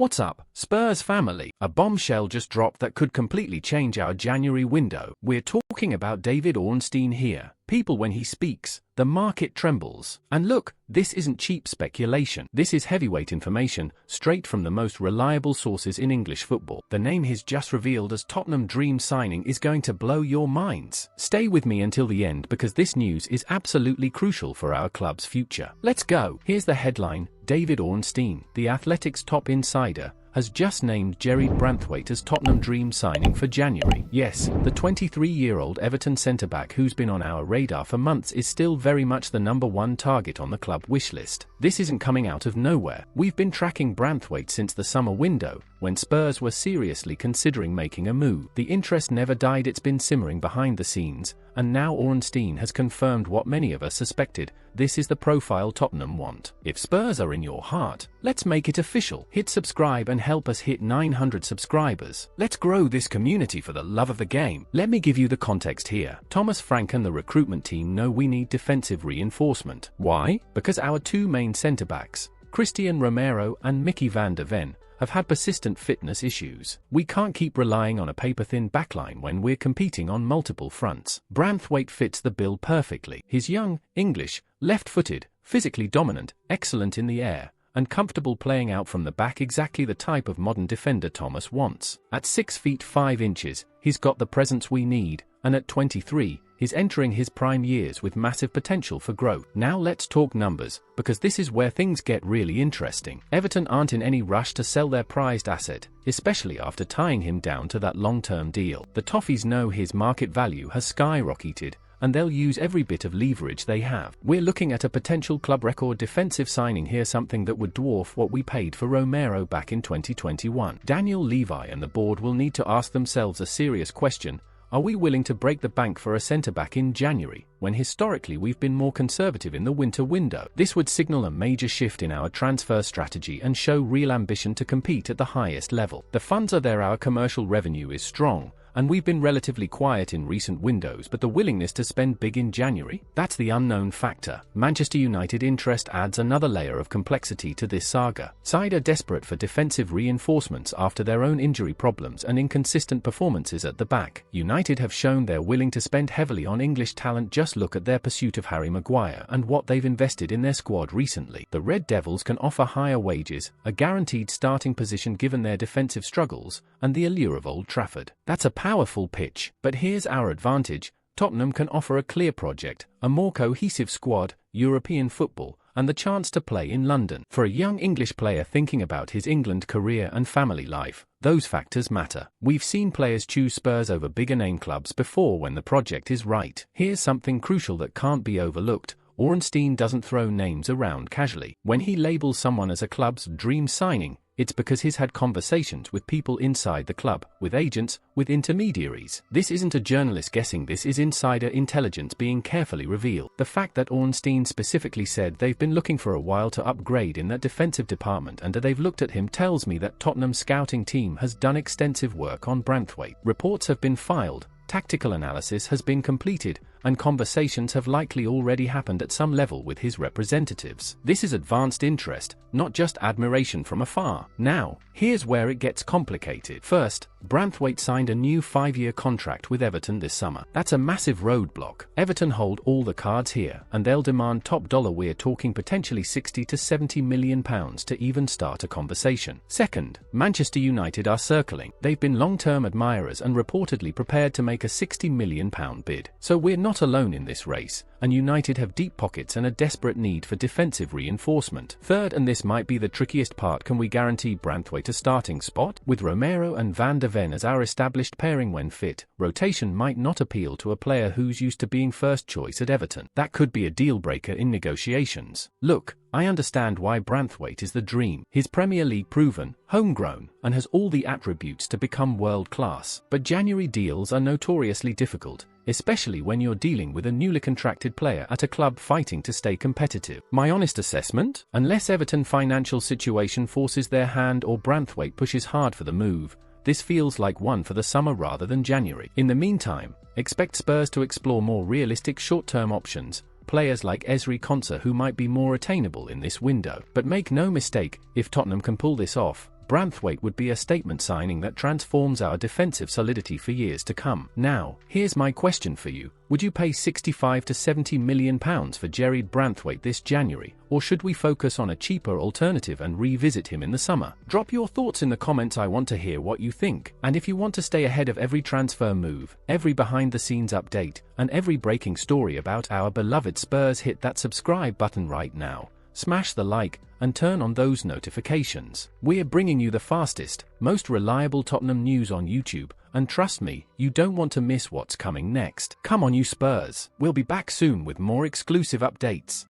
What's up, Spurs family? A bombshell just dropped that could completely change our January window. We're talking about David Ornstein here. People, when he speaks, the market trembles. And look, this isn't cheap speculation. This is heavyweight information, straight from the most reliable sources in English football. The name he's just revealed as Tottenham dream signing is going to blow your minds. Stay with me until the end because this news is absolutely crucial for our club's future. Let's go. Here's the headline. David Ornstein, the Athletic's top insider, has just named Jarrad Branthwaite as Tottenham dream signing for January. Yes, the 23-year-old Everton centre-back who's been on our radar for months is still very much the #1 target on the club wish list. This isn't coming out of nowhere. We've been tracking Branthwaite since the summer window, when Spurs were seriously considering making a move. The interest never died, it's been simmering behind the scenes, and now Ornstein has confirmed what many of us suspected. This is the profile Tottenham want. If Spurs are in your heart, let's make it official. Hit subscribe and help us hit 900 subscribers. Let's grow this community for the love of the game. Let me give you the context here. Thomas Frank and the recruitment team know we need defensive reinforcement. Why? Because our two main centre-backs, Christian Romero and Mickey van der Ven, have had persistent fitness issues. We can't keep relying on a paper-thin backline when we're competing on multiple fronts. Branthwaite fits the bill perfectly. He's young, English, left-footed, physically dominant, excellent in the air, and comfortable playing out from the back, exactly the type of modern defender Thomas wants. At 6 feet 5 inches, he's got the presence we need, and at 23, he's entering his prime years with massive potential for growth. Now let's talk numbers, because this is where things get really interesting. Everton aren't in any rush to sell their prized asset, especially after tying him down to that long-term deal. The Toffees know his market value has skyrocketed, and they'll use every bit of leverage they have. We're looking at a potential club record defensive signing here, something that would dwarf what we paid for Romero back in 2021. Daniel Levy and the board will need to ask themselves a serious question. Are we willing to break the bank for a centre-back in January, when historically we've been more conservative in the winter window? This would signal a major shift in our transfer strategy and show real ambition to compete at the highest level. The funds are there, our commercial revenue is strong, and we've been relatively quiet in recent windows, but the willingness to spend big in January? That's the unknown factor. Manchester United interest adds another layer of complexity to this saga. Side are desperate for defensive reinforcements after their own injury problems and inconsistent performances at the back. United have shown they're willing to spend heavily on English talent. Just look at their pursuit of Harry Maguire and what they've invested in their squad recently. The Red Devils can offer higher wages, a guaranteed starting position given their defensive struggles, and the allure of Old Trafford. That's a powerful pitch, but here's our advantage. Tottenham can offer a clear project, a more cohesive squad, European football, and the chance to play in London. For a young English player thinking about his England career and family life, those factors matter. We've seen players choose Spurs over bigger name clubs before when the project is right. Here's something crucial that can't be overlooked. Ornstein doesn't throw names around casually. When he labels someone as a club's dream signing, it's because he's had conversations with people inside the club, with agents, with intermediaries. This isn't a journalist guessing, this is insider intelligence being carefully revealed. The fact that Ornstein specifically said they've been looking for a while to upgrade in that defensive department and they've looked at him tells me that Tottenham's scouting team has done extensive work on Branthwaite. Reports have been filed, tactical analysis has been completed, and conversations have likely already happened at some level with his representatives. This is advanced interest, not just admiration from afar. Now, here's where it gets complicated. First, Branthwaite signed a new 5-year contract with Everton this summer. That's a massive roadblock. Everton hold all the cards here, and they'll demand top dollar. We're talking potentially £60 to £70 million to even start a conversation. Second, Manchester United are circling. They've been long-term admirers and reportedly prepared to make a £60 million bid. So we're not alone in this race, and United have deep pockets and a desperate need for defensive reinforcement. Third, and this might be the trickiest part, can we guarantee Branthwaite a starting spot? With Romero and van der Ven as our established pairing when fit, rotation might not appeal to a player who's used to being first choice at Everton. That could be a deal-breaker in negotiations. Look, I understand why Branthwaite is the dream. He's Premier League proven, homegrown, and has all the attributes to become world-class. But January deals are notoriously difficult, especially when you're dealing with a newly contracted player at a club fighting to stay competitive. My honest assessment? Unless Everton's financial situation forces their hand or Branthwaite pushes hard for the move, this feels like one for the summer rather than January. In the meantime, expect Spurs to explore more realistic short-term options, players like Ezri Konsa who might be more attainable in this window. But make no mistake, if Tottenham can pull this off, Branthwaite would be a statement signing that transforms our defensive solidity for years to come. Now, here's my question for you. Would you pay £65 to £70 million for Jarrad Branthwaite this January, or should we focus on a cheaper alternative and revisit him in the summer? Drop your thoughts in the comments. I want to hear what you think. And if you want to stay ahead of every transfer move, every behind-the-scenes update, and every breaking story about our beloved Spurs, hit that subscribe button right now. Smash the like, and turn on those notifications. We're bringing you the fastest, most reliable Tottenham news on YouTube, and trust me, you don't want to miss what's coming next. Come on you Spurs, we'll be back soon with more exclusive updates.